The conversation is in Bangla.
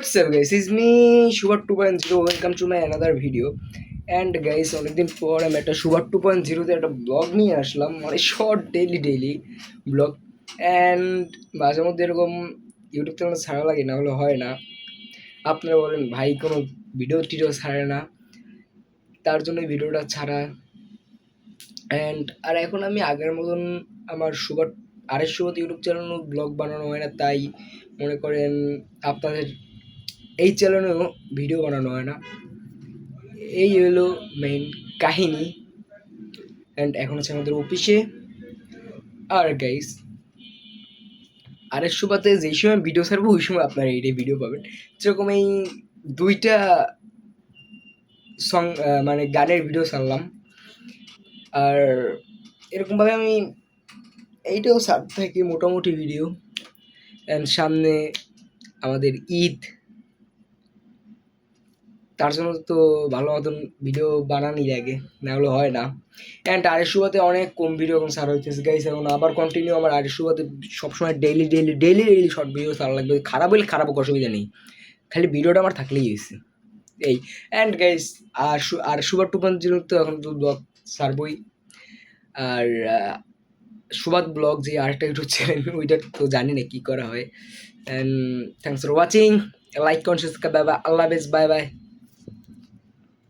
What's up guys, it's me Shubhat 2.0. Welcome to my another video. And guys, অনেকদিন পর আমি একটা Shubhat 2.0 তে একটা ব্লগ নিয়ে আসলাম, মানে শর্ট ডেইলি ব্লগ। অ্যান্ড মাঝে মধ্যে এরকম ইউটিউব চ্যানেল ছাড়া লাগে, না হলে হয় না। আপনারা বলেন ভাই কোনো ভিডিও টিডিও ছাড়ে না, তার জন্য ভিডিওটা ছাড়া। অ্যান্ড আর এখন আমি আগের মতন আমার সুবhat ইউটিউব চ্যানেলও ব্লগ বানানো হয় না, তাই মনে করেন আপনাদের এই চ্যানেলেও ভিডিও বানানো হয় না। এই হলো মেইন কাহিনী। অ্যান্ড এখন হচ্ছে আমাদের অফিসে। আর গাইস, আরেক সুবাতে যেই সময় ভিডিও ছাড়বো ওই সময় আপনারা এইটাই ভিডিও পাবেন। যেরকম এই 2টা সং মানে গানের ভিডিও ছাড়লাম। আর এরকমভাবে আমি এইটাও ছাড়তে থাকি মোটামুটি ভিডিও। অ্যান্ড সামনে আমাদের ঈদ, তার জন্য তো ভালো মতন ভিডিও বানানোই লাগে, না হলে হয় না। অ্যান্ড আরেক সুবাতে অনেক কম ভিডিও এখন ছাড়া হইতেছে গাইস। এখন আবার কন্টিনিউ আমার আরেক সুবাতে সবসময় ডেইলি শর্ট ভিডিও ছাড়া লাগবে। খারাপ হলে খারাপ, অসুবিধা নেই, খালি ভিডিওটা আমার থাকলেই হয়েছে এই। অ্যান্ড গাইস, আর সুবাত 2.0 তো এখন তো ব্লগ ছাড়বই। আর সুবাত ব্লগ যে আরেকটা ইউটিউব চ্যানেল, ওইটা তো জানি না কী করা হয়। And thanks for watching, like conscious, bye bye, Allah Hafez, bye by.